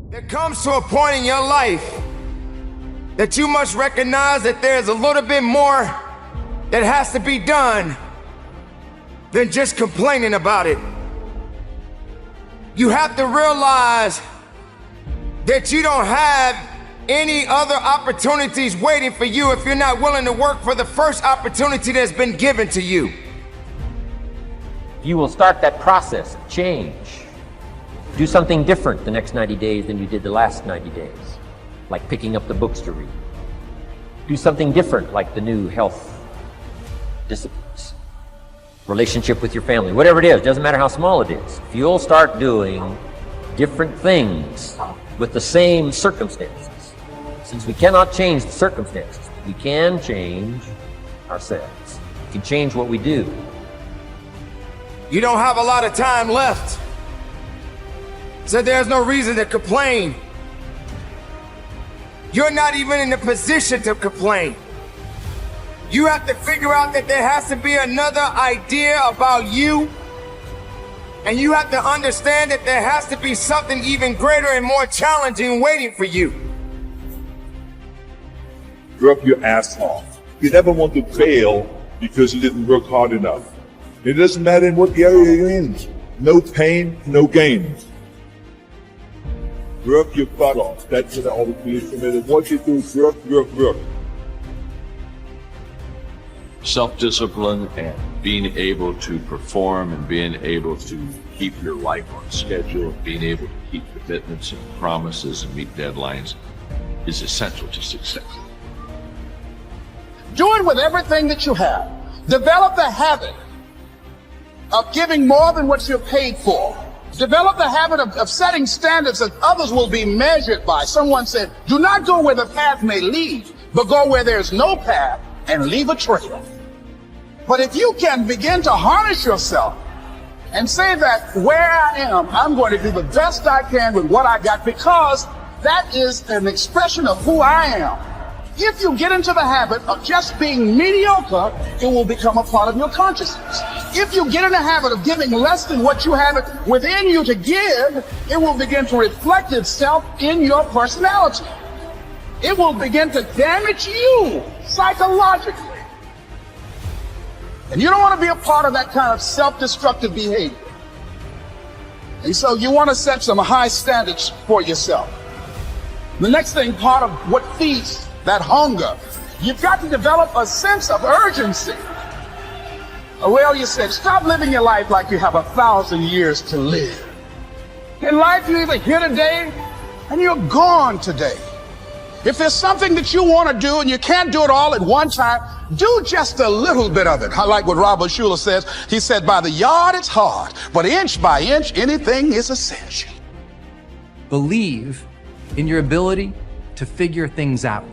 There comes to a point in your life that you must recognize that there's a little bit more that has to be done than just complaining about it. You have to realize that you don't have any other opportunities waiting for you if you're not willing to work for the first opportunity that's been given to you. You will start that process of change. Do something different the next 90 days than you did the last 90 days, like picking up the books to read. Do something different, like the new health disciplines, relationship with your family, whatever it is, doesn't matter how small it is. If you'll start doing different things with the same circumstances, since we cannot change the circumstances, we can change ourselves. We can change what we do. You don't have a lot of time left, so there's no reason to complain. You're not even in a position to complain. You have to figure out that there has to be another idea about you, and you have to understand that there has to be something even greater and more challenging waiting for you. Work your ass off. You never want to fail because you didn't work hard enough. It doesn't matter in what area you're in. No pain, no gain. Work your butt off. That's what I always believe committed. What you do is work. Self-discipline and being able to perform and being able to keep your life on schedule, being able to keep commitments and promises and meet deadlines is essential to success. Do it with everything that you have. Develop the habit of giving more than what you're paid for. Develop the habit of setting standards that others will be measured by. Someone said, do not go where the path may lead, but go where there's no path and leave a trail. But if you can begin to harness yourself and say that where I am, I'm going to do the best I can with what I got, because that is an expression of who I am. If you get into the habit of just being mediocre, it will become a part of your consciousness. If you get in the habit of giving less than what you have within you to give, it will begin to reflect itself in your personality. It will begin to damage you psychologically. And you don't want to be a part of that kind of self-destructive behavior. And so you want to set some high standards for yourself. The next thing, part of what feeds that hunger, you've got to develop a sense of urgency. Well, you said, stop living your life like you have 1,000 years to live. In life, you're either here today and you're gone today. If there's something that you want to do and you can't do it all at one time, do just a little bit of it. I like what Robert Schuller says. He said, by the yard it's hard, but inch by inch, anything is essential. Believe in your ability to figure things out.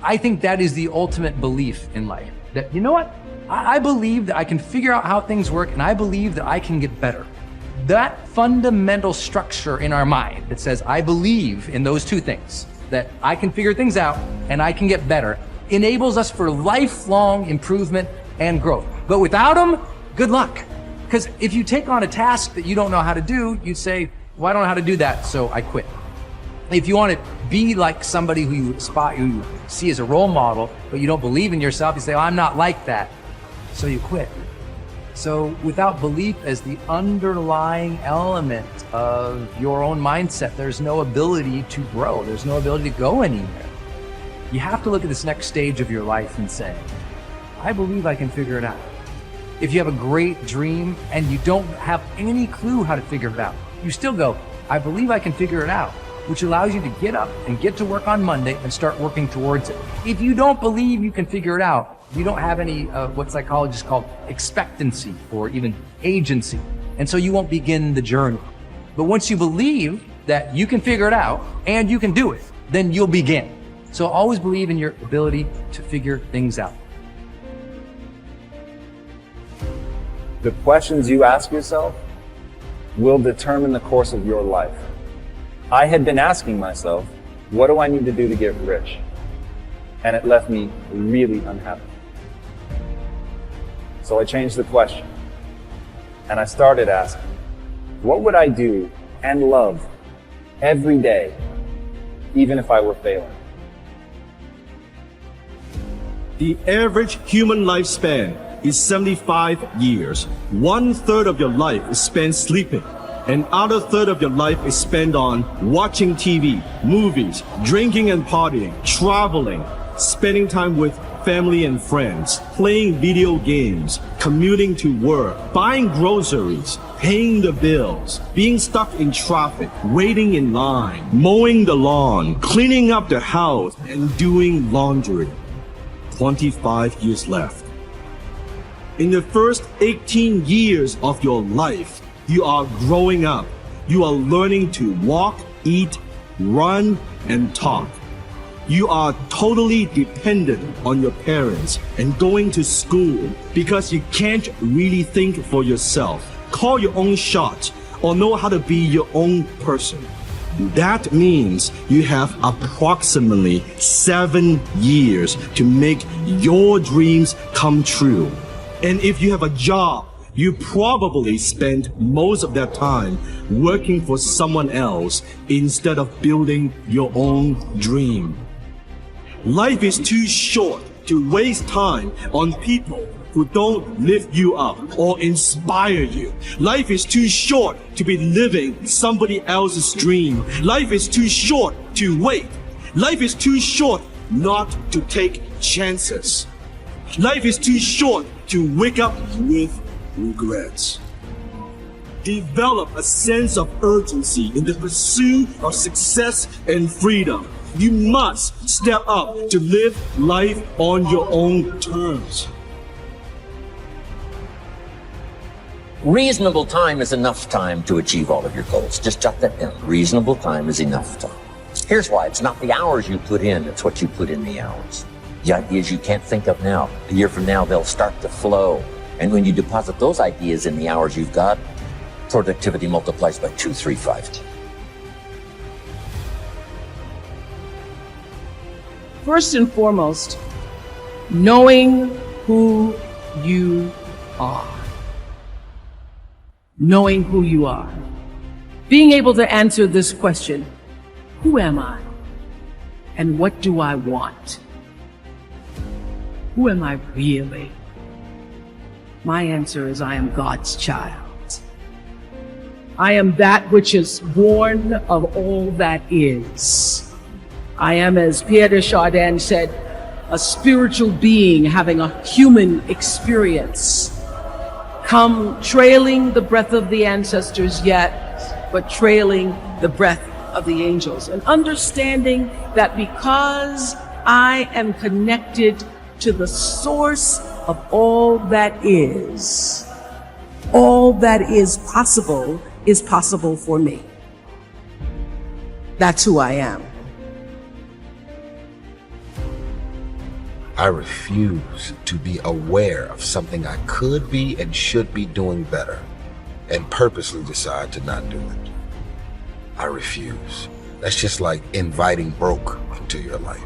I think that is the ultimate belief in life. That, you know what? I believe that I can figure out how things work, and I believe that I can get better. That fundamental structure in our mind that says, I believe in those two things, that I can figure things out and I can get better, enables us for lifelong improvement and growth. But without them, good luck. Because if you take on a task that you don't know how to do, you'd say, well, I don't know how to do that, so I quit. If you want to be like somebody who you see as a role model, but you don't believe in yourself, you say, oh, I'm not like that, so you quit. So without belief as the underlying element of your own mindset, there's no ability to grow. There's no ability to go anywhere. You have to look at this next stage of your life and say, I believe I can figure it out. If you have a great dream and you don't have any clue how to figure it out, you still go, I believe I can figure it out, which allows you to get up and get to work on Monday and start working towards it. If you don't believe you can figure it out, you don't have any what psychologists call expectancy or even agency. And so you won't begin the journey. But once you believe that you can figure it out and you can do it, then you'll begin. So always believe in your ability to figure things out. The questions you ask yourself will determine the course of your life. I had been asking myself, what do I need to do to get rich? And it left me really unhappy. So I changed the question. And I started asking, what would I do and love every day, even if I were failing. The average human lifespan is 75 years. 1/3 of your life is spent sleeping. Another third of your life is spent on watching TV, movies, drinking and partying, traveling, spending time with family and friends, playing video games, commuting to work, buying groceries, paying the bills, being stuck in traffic, waiting in line, mowing the lawn, cleaning up the house, and doing laundry. 25 years left. In the first 18 years of your life, you are growing up. You are learning to walk, eat, run, and talk. You are totally dependent on your parents and going to school because you can't really think for yourself, call your own shots, or know how to be your own person. That means you have approximately 7 years to make your dreams come true. And if you have a job, you probably spend most of that time working for someone else instead of building your own dream. Life is too short to waste time on people who don't lift you up or inspire you. Life is too short to be living somebody else's dream. Life is too short to wait. Life is too short not to take chances. Life is too short to wake up with regrets. Develop a sense of urgency in the pursuit of success and freedom. You must step up to live life on your own terms. Reasonable time is enough time to achieve all of your goals. Just jot that down. Reasonable time is enough time. Here's why. It's not the hours you put in, it's what you put in the hours. The ideas you can't think of now, a year from now, they'll start to flow. And when you deposit those ideas in the hours you've got, productivity multiplies by 2, 3, 5. First and foremost, knowing who you are. Knowing who you are. Being able to answer this question, who am I? And what do I want? Who am I really? My answer is I am God's child. I am that which is born of all that is. I am, as Pierre de Chardin said, a spiritual being having a human experience. Come trailing the breath of the ancestors yet, but trailing the breath of the angels. And understanding that because I am connected to the source of all that is possible for me. That's who I am. I refuse to be aware of something I could be and should be doing better and purposely decide to not do it. I refuse. That's just like inviting broke into your life.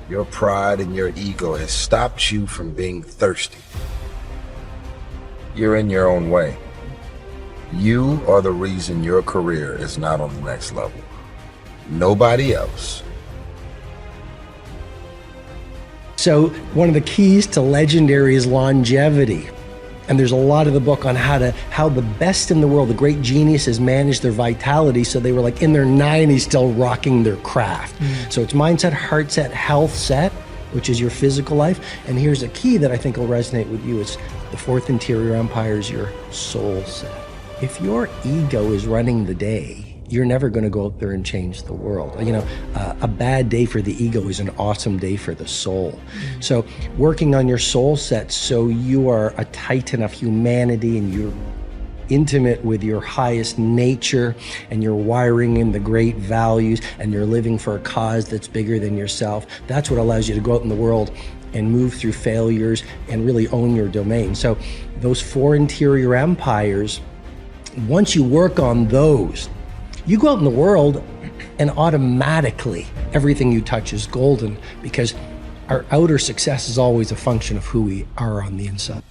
Your pride and your ego has stopped you from being thirsty. You're in your own way. You are the reason your career is not on the next level. Nobody else. So one of the keys to legendary is longevity. And there's a lot of the book on how the best in the world, the great geniuses, manage their vitality, so they were like in their 90s still rocking their craft. So it's mindset, heart set, health set, which is your physical life. And here's a key that I think will resonate with you. It's the fourth interior empire is your soul set. If your ego is running the day, you're never going to go out there and change the world. You know, a bad day for the ego is an awesome day for the soul. So working on your soul set so you are a titan of humanity and you're intimate with your highest nature and you're wiring in the great values and you're living for a cause that's bigger than yourself. That's what allows you to go out in the world and move through failures and really own your domain. So those four interior empires, once you work on those, you go out in the world and automatically everything you touch is golden, because our outer success is always a function of who we are on the inside.